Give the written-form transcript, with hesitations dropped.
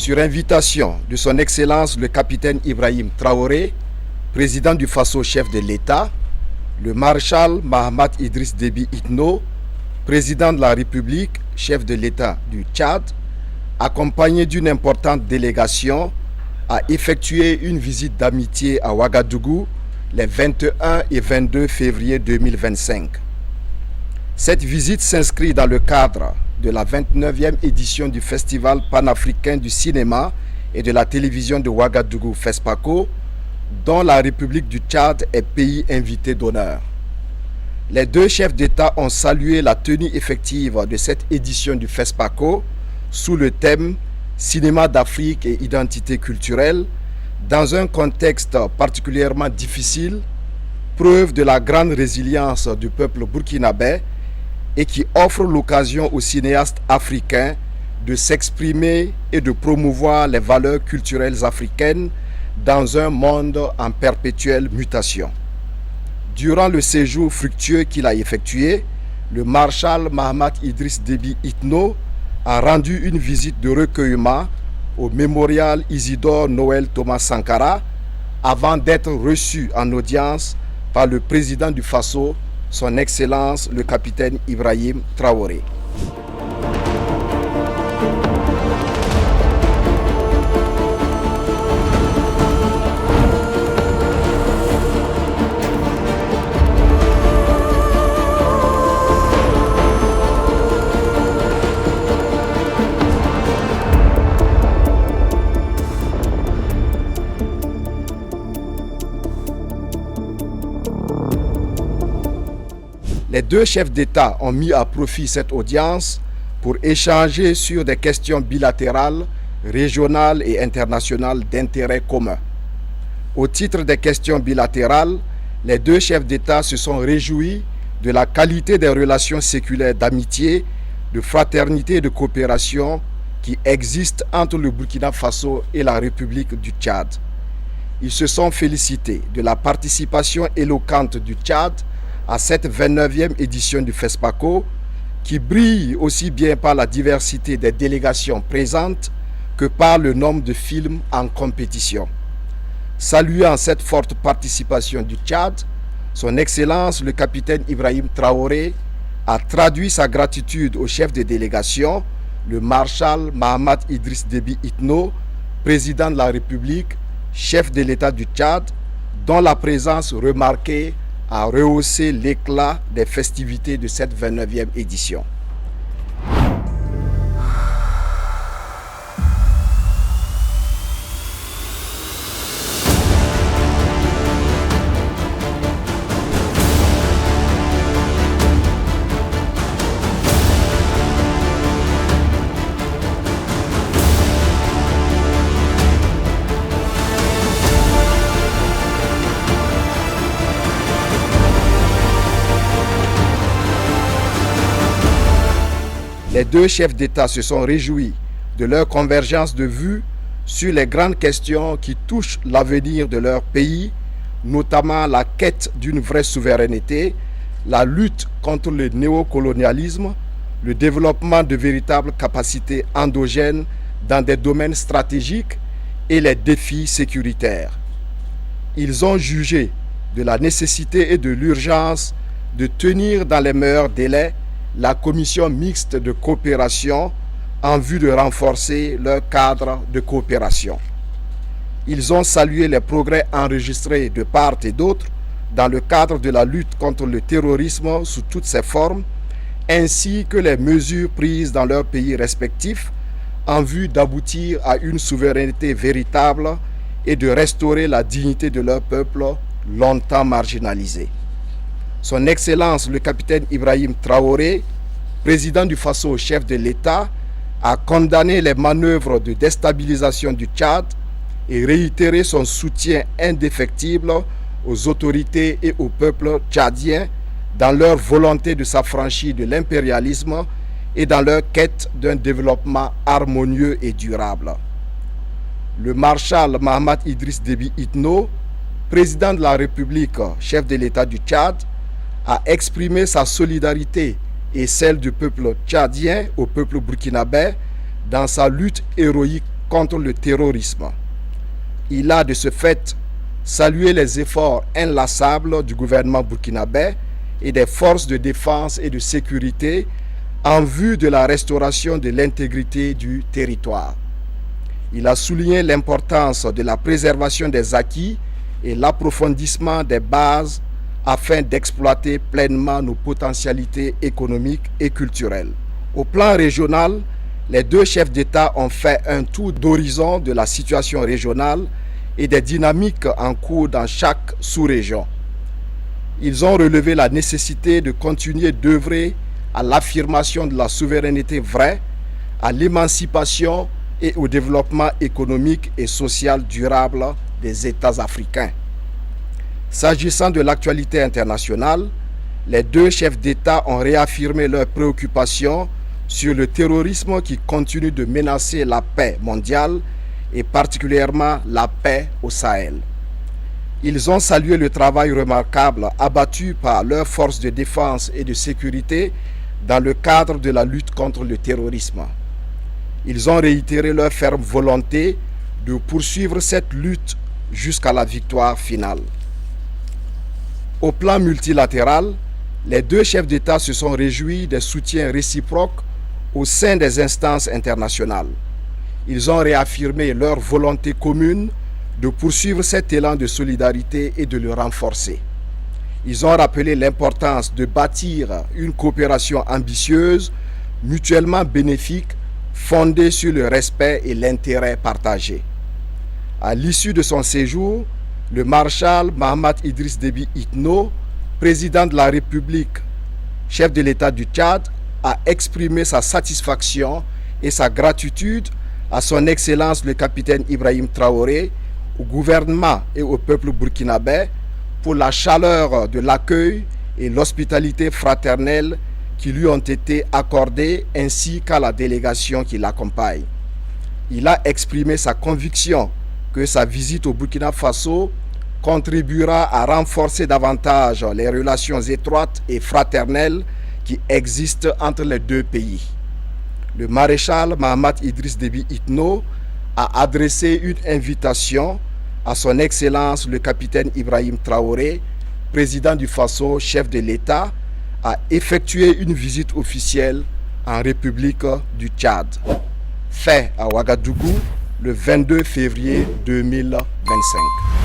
sur invitation de son Excellence le capitaine Ibrahim Traoré, président du Faso chef de l'État, le maréchal Mahamat Idriss Déby Itno, président de la République, chef de l'État du Tchad, accompagné d'une importante délégation, a effectué une visite d'amitié à Ouagadougou les 21 et 22 février 2025. Cette visite s'inscrit dans le cadre de la 29e édition du Festival panafricain du cinéma et de la télévision de Ouagadougou, FESPACO, dont la République du Tchad est pays invité d'honneur. Les deux chefs d'État ont salué la tenue effective de cette édition du FESPACO sous le thème « Cinéma d'Afrique et identité culturelle » dans un contexte particulièrement difficile, preuve de la grande résilience du peuple burkinabé et qui offre l'occasion aux cinéastes africains de s'exprimer et de promouvoir les valeurs culturelles africaines dans un monde en perpétuelle mutation. Durant le séjour fructueux qu'il a effectué, le maréchal Mahamat Idriss Déby Itno a rendu une visite de recueillement au mémorial Isidore Noël Thomas Sankara avant d'être reçu en audience par le président du Faso, son Excellence le capitaine Ibrahim Traoré. Les deux chefs d'État ont mis à profit cette audience pour échanger sur des questions bilatérales, régionales et internationales d'intérêt commun. Au titre des questions bilatérales, les deux chefs d'État se sont réjouis de la qualité des relations séculaires d'amitié, de fraternité et de coopération qui existent entre le Burkina Faso et la République du Tchad. Ils se sont félicités de la participation éloquente du Tchad à cette 29e édition du FESPACO, qui brille aussi bien par la diversité des délégations présentes que par le nombre de films en compétition. Saluant cette forte participation du Tchad, son Excellence le capitaine Ibrahim Traoré a traduit sa gratitude au chef de délégation, le maréchal Mahamat Idriss Déby Itno, président de la République, chef de l'État du Tchad, dont la présence remarquée a rehaussé l'éclat des festivités de cette 29e édition. Les deux chefs d'État se sont réjouis de leur convergence de vues sur les grandes questions qui touchent l'avenir de leur pays, notamment la quête d'une vraie souveraineté, la lutte contre le néocolonialisme, le développement de véritables capacités endogènes dans des domaines stratégiques et les défis sécuritaires. Ils ont jugé de la nécessité et de l'urgence de tenir dans les meilleurs délais la commission mixte de coopération en vue de renforcer leur cadre de coopération. Ils ont salué les progrès enregistrés de part et d'autre dans le cadre de la lutte contre le terrorisme sous toutes ses formes, ainsi que les mesures prises dans leurs pays respectifs en vue d'aboutir à une souveraineté véritable et de restaurer la dignité de leur peuple longtemps marginalisé. Son Excellence le capitaine Ibrahim Traoré, président du Faso chef de l'État, a condamné les manœuvres de déstabilisation du Tchad et réitéré son soutien indéfectible aux autorités et au peuple tchadien dans leur volonté de s'affranchir de l'impérialisme et dans leur quête d'un développement harmonieux et durable. Le maréchal Mahamat Idriss Déby Itno, président de la République, chef de l'État du Tchad, a exprimé sa solidarité et celle du peuple tchadien au peuple burkinabé dans sa lutte héroïque contre le terrorisme. Il a de ce fait salué les efforts inlassables du gouvernement burkinabé et des forces de défense et de sécurité en vue de la restauration de l'intégrité du territoire. Il a souligné l'importance de la préservation des acquis et l'approfondissement des bases afin d'exploiter pleinement nos potentialités économiques et culturelles. Au plan régional, les deux chefs d'État ont fait un tour d'horizon de la situation régionale et des dynamiques en cours dans chaque sous-région. Ils ont relevé la nécessité de continuer d'œuvrer à l'affirmation de la souveraineté vraie, à l'émancipation et au développement économique et social durable des États africains. S'agissant de l'actualité internationale, les deux chefs d'État ont réaffirmé leurs préoccupations sur le terrorisme qui continue de menacer la paix mondiale et particulièrement la paix au Sahel. Ils ont salué le travail remarquable abattu par leurs forces de défense et de sécurité dans le cadre de la lutte contre le terrorisme. Ils ont réitéré leur ferme volonté de poursuivre cette lutte jusqu'à la victoire finale. Au plan multilatéral, les deux chefs d'État se sont réjouis des soutiens réciproques au sein des instances internationales. Ils ont réaffirmé leur volonté commune de poursuivre cet élan de solidarité et de le renforcer. Ils ont rappelé l'importance de bâtir une coopération ambitieuse, mutuellement bénéfique, fondée sur le respect et l'intérêt partagé. À l'issue de son séjour, le maréchal Mahamat Idriss Déby Itno, président de la République, chef de l'État du Tchad, a exprimé sa satisfaction et sa gratitude à son Excellence le capitaine Ibrahim Traoré, au gouvernement et au peuple burkinabé pour la chaleur de l'accueil et l'hospitalité fraternelle qui lui ont été accordées ainsi qu'à la délégation qui l'accompagne. Il a exprimé sa conviction que sa visite au Burkina Faso contribuera à renforcer davantage les relations étroites et fraternelles qui existent entre les deux pays. Le maréchal Mahamat Idriss Déby Itno a adressé une invitation à son Excellence le capitaine Ibrahim Traoré, président du Faso, chef de l'État, à effectuer une visite officielle en République du Tchad. Fait à Ouagadougou le 22 février 2025.